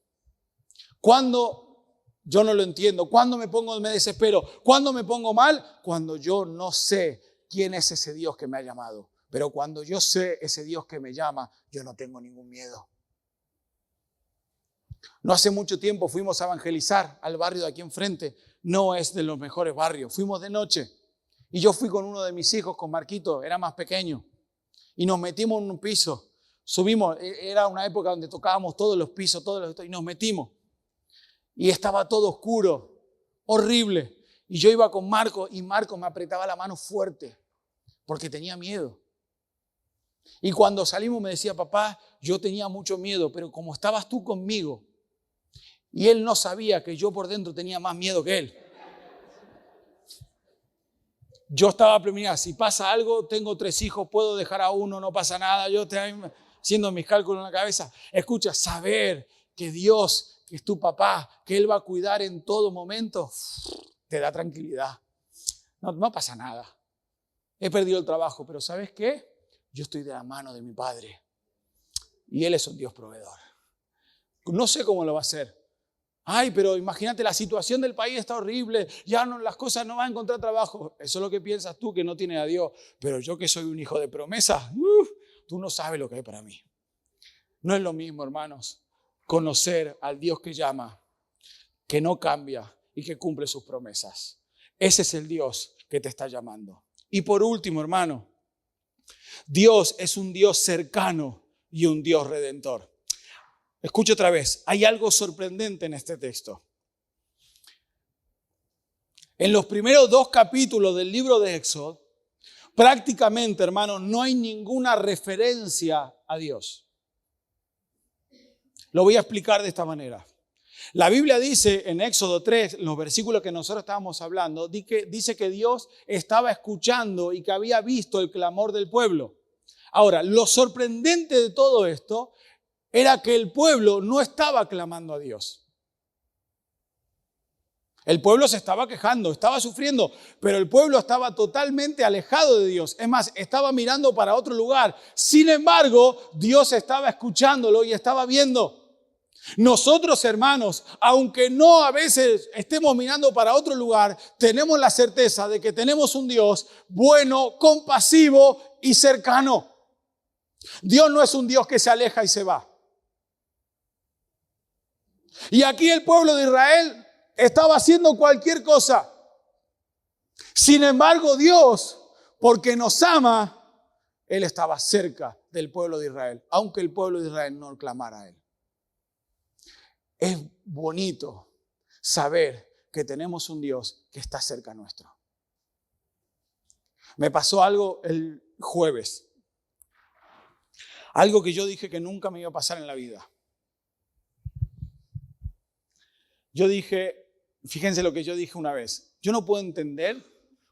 Cuando yo no lo entiendo, cuando me desespero, cuando me pongo mal, cuando yo no sé quién es ese Dios que me ha llamado. Pero cuando yo sé ese Dios que me llama, yo no tengo ningún miedo. No hace mucho tiempo fuimos a evangelizar al barrio de aquí enfrente. No es de los mejores barrios. Fuimos de noche. Y yo fui con uno de mis hijos, con Marquito, era más pequeño. Y nos metimos en un piso. Subimos, era una época donde tocábamos todos los pisos, y nos metimos. Y estaba todo oscuro, horrible. Y yo iba con Marco y Marco me apretaba la mano fuerte porque tenía miedo. Y cuando salimos me decía, papá, yo tenía mucho miedo, pero como estabas tú conmigo, y él no sabía que yo por dentro tenía más miedo que él. Yo estaba mira, si pasa algo, tengo 3 hijos, puedo dejar a uno, no pasa nada. Yo estoy haciendo mis cálculos en la cabeza. Escucha, saber que Dios, que es tu papá, que Él va a cuidar en todo momento, te da tranquilidad. No pasa nada. He perdido el trabajo, pero ¿sabes qué? Yo estoy de la mano de mi Padre. Y Él es un Dios proveedor. No sé cómo lo va a hacer. Ay, pero imagínate, la situación del país está horrible, ya no, las cosas no van a encontrar trabajo. Eso es lo que piensas tú, que no tienes a Dios. Pero yo que soy un hijo de promesa, tú no sabes lo que hay para mí. No es lo mismo, hermanos, conocer al Dios que llama, que no cambia y que cumple sus promesas. Ese es el Dios que te está llamando. Y por último, hermano, Dios es un Dios cercano y un Dios redentor. Escucha otra vez, hay algo sorprendente en este texto. En los primeros 2 capítulos del libro de Éxodo, prácticamente, hermanos, no hay ninguna referencia a Dios. Lo voy a explicar de esta manera. La Biblia dice en Éxodo 3, los versículos que nosotros estábamos hablando, dice que Dios estaba escuchando y que había visto el clamor del pueblo. Ahora, lo sorprendente de todo esto era que el pueblo no estaba clamando a Dios. El pueblo se estaba quejando, estaba sufriendo, pero el pueblo estaba totalmente alejado de Dios. Es más, estaba mirando para otro lugar. Sin embargo, Dios estaba escuchándolo y estaba viendo. Nosotros, hermanos, aunque no a veces estemos mirando para otro lugar, tenemos la certeza de que tenemos un Dios bueno, compasivo y cercano. Dios no es un Dios que se aleja y se va. Y aquí el pueblo de Israel estaba haciendo cualquier cosa. Sin embargo, Dios, porque nos ama, Él estaba cerca del pueblo de Israel, aunque el pueblo de Israel no clamara a Él. Es bonito saber que tenemos un Dios que está cerca nuestro. Me pasó algo el jueves. Algo que yo dije que nunca me iba a pasar en la vida. Yo dije, fíjense lo que yo dije una vez. Yo no puedo entender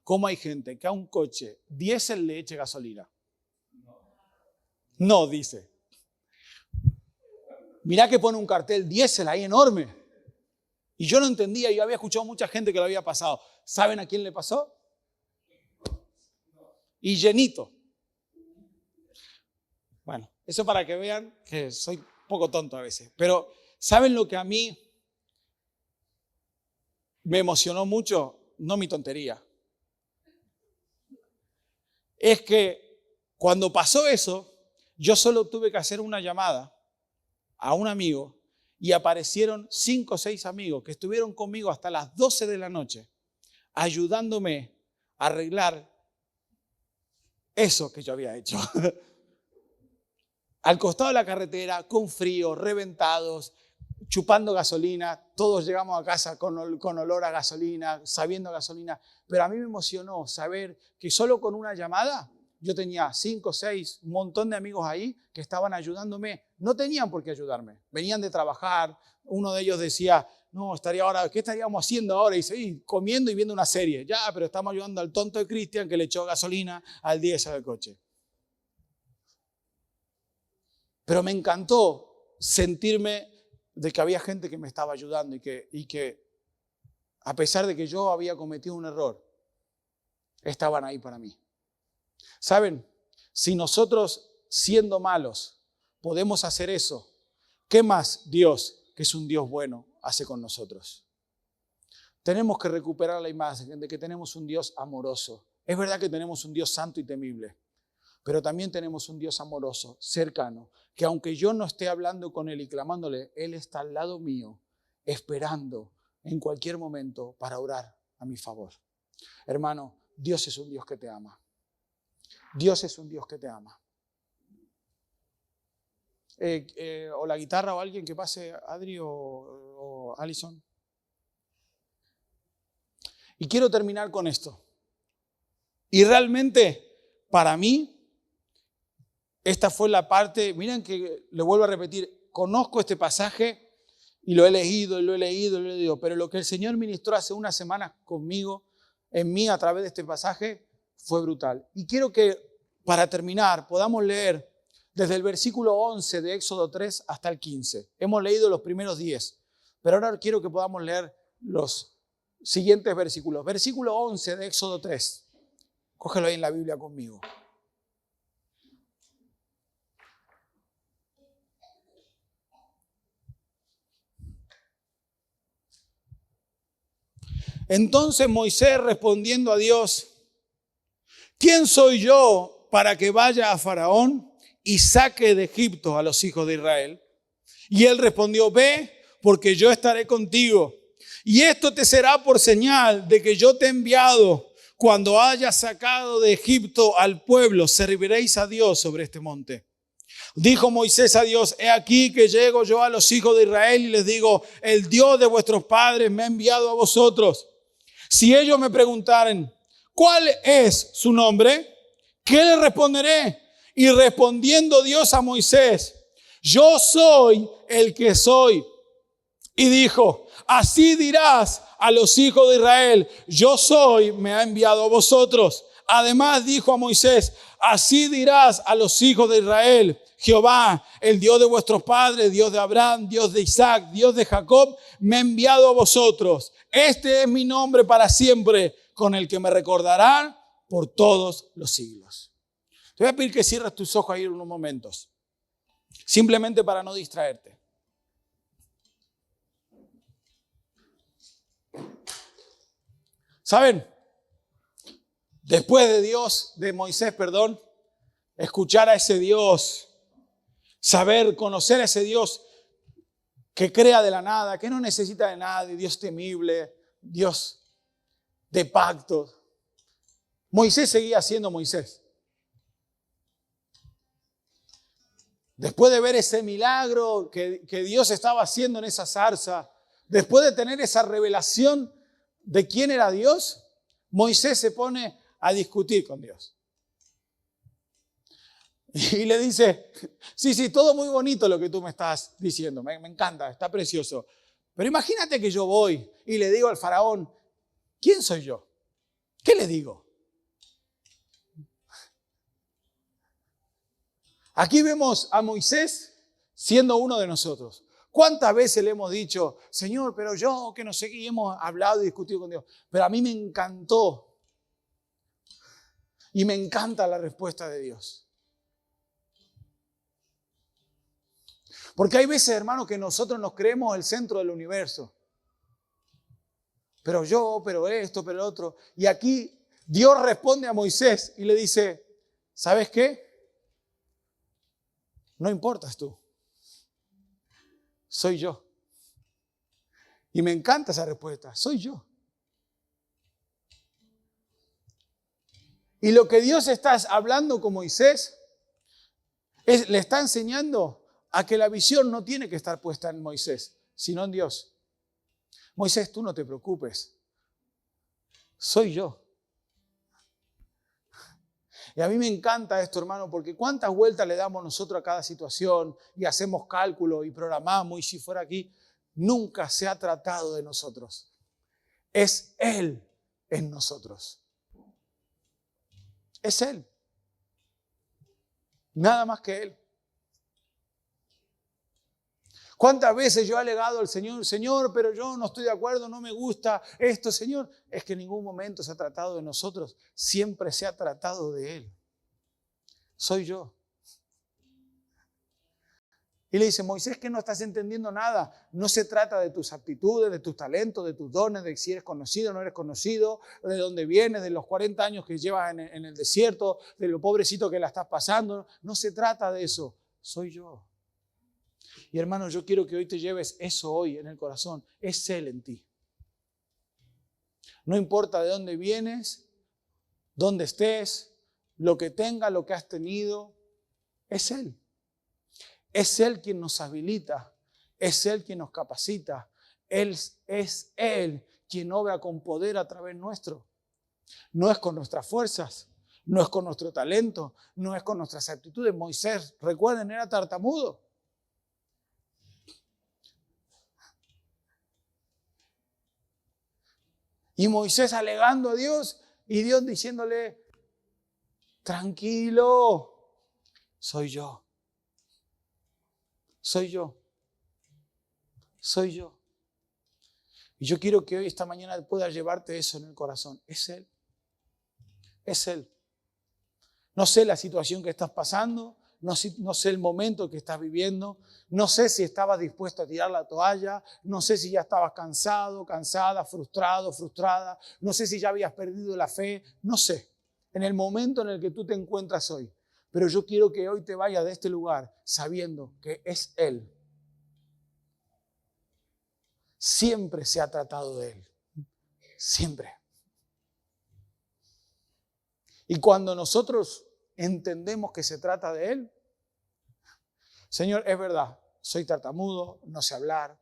cómo hay gente que a un coche diésel le eche gasolina. No, dice. Mirá que pone un cartel diésel ahí enorme. Y yo no entendía, yo había escuchado a mucha gente que lo había pasado. ¿Saben a quién le pasó? Y llenito. Bueno, eso para que vean que soy poco tonto a veces. Pero ¿saben lo que a mí me emocionó mucho? No mi tontería. Es que cuando pasó eso, yo solo tuve que hacer una llamada a un amigo y aparecieron 5 o 6 amigos que estuvieron conmigo hasta las 12 de la noche ayudándome a arreglar eso que yo había hecho. Al costado de la carretera, con frío, reventados, chupando gasolina. Todos llegamos a casa con olor a gasolina, sabiendo gasolina. Pero a mí me emocionó saber que solo con una llamada yo tenía 5, 6, un montón de amigos ahí que estaban ayudándome. No tenían por qué ayudarme. Venían de trabajar. Uno de ellos decía, no, ¿qué estaríamos haciendo ahora? Y seguí comiendo y viendo una serie. Ya, pero estamos ayudando al tonto de Cristian que le echó gasolina al diésel del coche. Pero me encantó sentirme de que había gente que me estaba ayudando y que a pesar de que yo había cometido un error, estaban ahí para mí. ¿Saben? Si nosotros, siendo malos, podemos hacer eso, ¿qué más Dios, que es un Dios bueno, hace con nosotros? Tenemos que recuperar la imagen de que tenemos un Dios amoroso. Es verdad que tenemos un Dios santo y temible, pero también tenemos un Dios amoroso, cercano, que aunque yo no esté hablando con Él y clamándole, Él está al lado mío, esperando en cualquier momento para orar a mi favor. Hermano, Dios es un Dios que te ama. Dios es un Dios que te ama. O la guitarra o alguien que pase, Adri o Alison. Y quiero terminar con esto. Y realmente, para mí, esta fue la parte, miren que le vuelvo a repetir, conozco este pasaje y lo he leído, pero lo que el Señor ministró hace unas semanas conmigo, en mí, a través de este pasaje, fue brutal. Y quiero que, para terminar, podamos leer desde el versículo 11 de Éxodo 3 hasta el 15. Hemos leído los primeros 10, pero ahora quiero que podamos leer los siguientes versículos. Versículo 11 de Éxodo 3. Cógelo ahí en la Biblia conmigo. Entonces Moisés respondiendo a Dios, ¿quién soy yo para que vaya a Faraón y saque de Egipto a los hijos de Israel? Y él respondió, ve, porque yo estaré contigo. Y esto te será por señal de que yo te he enviado. Cuando hayas sacado de Egipto al pueblo, serviréis a Dios sobre este monte. Dijo Moisés a Dios, he aquí que llego yo a los hijos de Israel y les digo, el Dios de vuestros padres me ha enviado a vosotros. Si ellos me preguntaren, ¿cuál es su nombre? ¿Qué le responderé? Y respondiendo Dios a Moisés, yo soy el que soy. Y dijo, así dirás a los hijos de Israel, yo soy, me ha enviado a vosotros. Además dijo a Moisés, así dirás a los hijos de Israel, Jehová, el Dios de vuestros padres, Dios de Abraham, Dios de Isaac, Dios de Jacob, me ha enviado a vosotros. Este es mi nombre para siempre, con el que me recordarán por todos los siglos. Te voy a pedir que cierres tus ojos ahí en unos momentos, simplemente para no distraerte. ¿Saben? Después de Moisés, escuchar a ese Dios, saber, conocer a ese Dios que crea de la nada, que no necesita de nadie, Dios temible, Dios de pactos. Moisés seguía siendo Moisés. Después de ver ese milagro que Dios estaba haciendo en esa zarza, después de tener esa revelación de quién era Dios, Moisés se pone a discutir con Dios. Y le dice, sí, todo muy bonito lo que tú me estás diciendo, me encanta, está precioso. Pero imagínate que yo voy y le digo al faraón, ¿quién soy yo? ¿Qué le digo? Aquí vemos a Moisés siendo uno de nosotros. ¿Cuántas veces le hemos dicho, Señor, pero yo que no sé qué, y hemos hablado y discutido con Dios? Pero a mí me encantó y me encanta la respuesta de Dios. Porque hay veces, hermanos, que nosotros nos creemos el centro del universo. Pero yo, pero esto, pero lo otro. Y aquí Dios responde a Moisés y le dice, ¿sabes qué? No importas tú. Soy yo. Y me encanta esa respuesta. Soy yo. Y lo que Dios está hablando con Moisés le está enseñando a que la visión no tiene que estar puesta en Moisés, sino en Dios. Moisés, tú no te preocupes. Soy yo. Y a mí me encanta esto, hermano, porque cuántas vueltas le damos nosotros a cada situación y hacemos cálculos y programamos y si fuera aquí, nunca se ha tratado de nosotros. Es Él en nosotros. Es Él. Nada más que Él. ¿Cuántas veces yo he alegado al Señor, Señor, pero yo no estoy de acuerdo, no me gusta esto, Señor? Es que en ningún momento se ha tratado de nosotros, siempre se ha tratado de Él. Soy yo. Y le dice, Moisés, que no estás entendiendo nada. No se trata de tus aptitudes, de tus talentos, de tus dones, de si eres conocido o no eres conocido, de dónde vienes, de los 40 años que llevas en el desierto, de lo pobrecito que la estás pasando. No se trata de eso. Soy yo. Y hermano, yo quiero que hoy te lleves eso hoy en el corazón. Es Él en ti. No importa de dónde vienes, dónde estés, lo que tengas, lo que has tenido. Es Él. Es Él quien nos habilita. Es Él quien nos capacita. Es Él quien obra con poder a través nuestro. No es con nuestras fuerzas. No es con nuestro talento. No es con nuestras aptitudes. Moisés, recuerden, era tartamudo. Y Moisés alegando a Dios y Dios diciéndole, tranquilo, soy yo. Soy yo. Soy yo. Y yo quiero que hoy, esta mañana, puedas llevarte eso en el corazón. Es Él. Es Él. No sé la situación que estás pasando, no sé el momento que estás viviendo, no sé si estabas dispuesto a tirar la toalla, no sé si ya estabas cansado, cansada, frustrado, frustrada, no sé si ya habías perdido la fe, no sé, en el momento en el que tú te encuentras hoy. Pero yo quiero que hoy te vayas de este lugar sabiendo que es Él. Siempre se ha tratado de Él. Siempre. Y cuando nosotros entendemos que se trata de Él, Señor, es verdad, soy tartamudo, no sé hablar.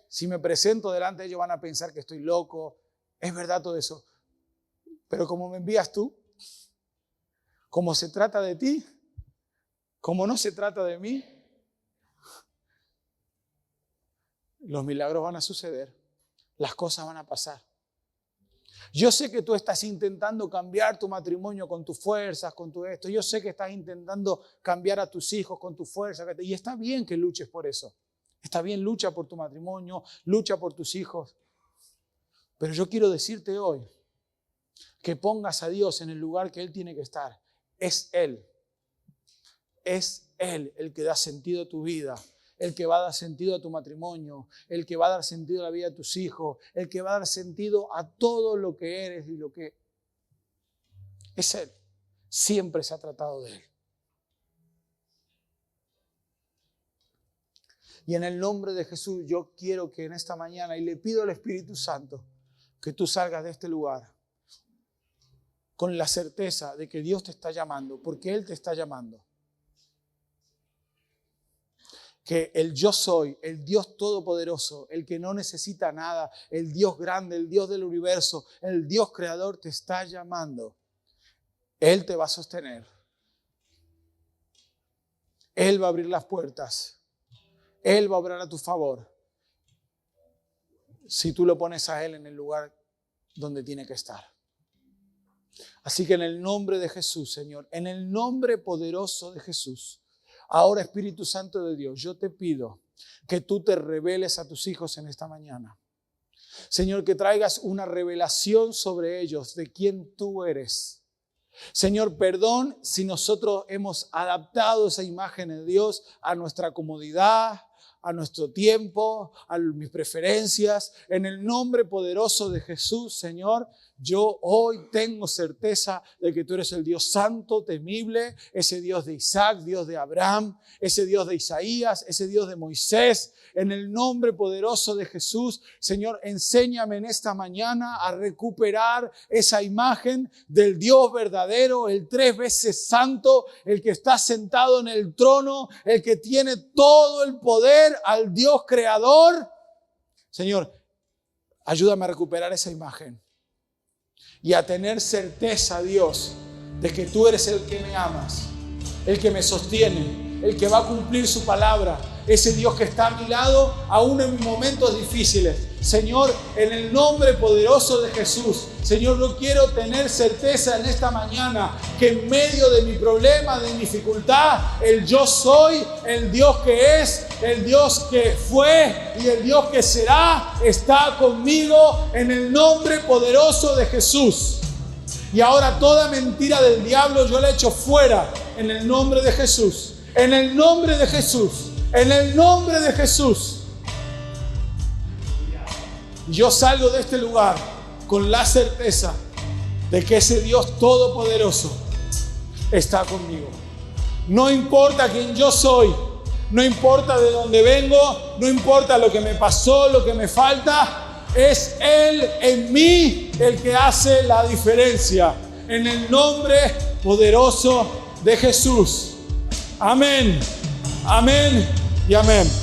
Si me presento delante de ellos van a pensar que estoy loco. Es verdad todo eso. Pero como me envías tú, como se trata de ti, como no se trata de mí, los milagros van a suceder, las cosas van a pasar. Yo sé que tú estás intentando cambiar tu matrimonio con tus fuerzas, con tu esto. Yo sé que estás intentando cambiar a tus hijos con tus fuerzas. Y está bien que luches por eso. Está bien, lucha por tu matrimonio, lucha por tus hijos. Pero yo quiero decirte hoy que pongas a Dios en el lugar que Él tiene que estar. Es Él. Es Él el que da sentido a tu vida. El que va a dar sentido a tu matrimonio, el que va a dar sentido a la vida de tus hijos, el que va a dar sentido a todo lo que eres y lo que es Él. Siempre se ha tratado de Él. Y en el nombre de Jesús yo quiero que en esta mañana, y le pido al Espíritu Santo, que tú salgas de este lugar con la certeza de que Dios te está llamando, porque Él te está llamando. Que el yo soy, el Dios todopoderoso, el que no necesita nada, el Dios grande, el Dios del universo, el Dios creador te está llamando. Él te va a sostener. Él va a abrir las puertas. Él va a obrar a tu favor. Si tú lo pones a Él en el lugar donde tiene que estar. Así que en el nombre de Jesús, Señor, en el nombre poderoso de Jesús, ahora, Espíritu Santo de Dios, yo te pido que tú te reveles a tus hijos en esta mañana. Señor, que traigas una revelación sobre ellos de quién tú eres. Señor, perdón si nosotros hemos adaptado esa imagen de Dios a nuestra comodidad, a nuestro tiempo, a mis preferencias. En el nombre poderoso de Jesús, Señor, yo hoy tengo certeza de que tú eres el Dios santo, temible, ese Dios de Isaac, Dios de Abraham, ese Dios de Isaías, ese Dios de Moisés. En el nombre poderoso de Jesús, Señor, enséñame en esta mañana a recuperar esa imagen del Dios verdadero, el 3 veces santo, el que está sentado en el trono, el que tiene todo el poder, al Dios creador. Señor, ayúdame a recuperar esa imagen y a tener certeza, Dios, de que tú eres el que me amas, el que me sostiene, el que va a cumplir su palabra, ese Dios que está a mi lado aún en momentos difíciles. Señor, en el nombre poderoso de Jesús, Señor, yo quiero tener certeza en esta mañana que en medio de mi problema, de mi dificultad, el yo soy, el Dios que es, el Dios que fue y el Dios que será, está conmigo en el nombre poderoso de Jesús. Y ahora toda mentira del diablo yo la echo fuera en el nombre de Jesús, en el nombre de Jesús, en el nombre de Jesús. Yo salgo de este lugar con la certeza de que ese Dios todopoderoso está conmigo. No importa quién yo soy, no importa de dónde vengo, no importa lo que me pasó, lo que me falta, es Él en mí el que hace la diferencia. En el nombre poderoso de Jesús. Amén, amén y amén.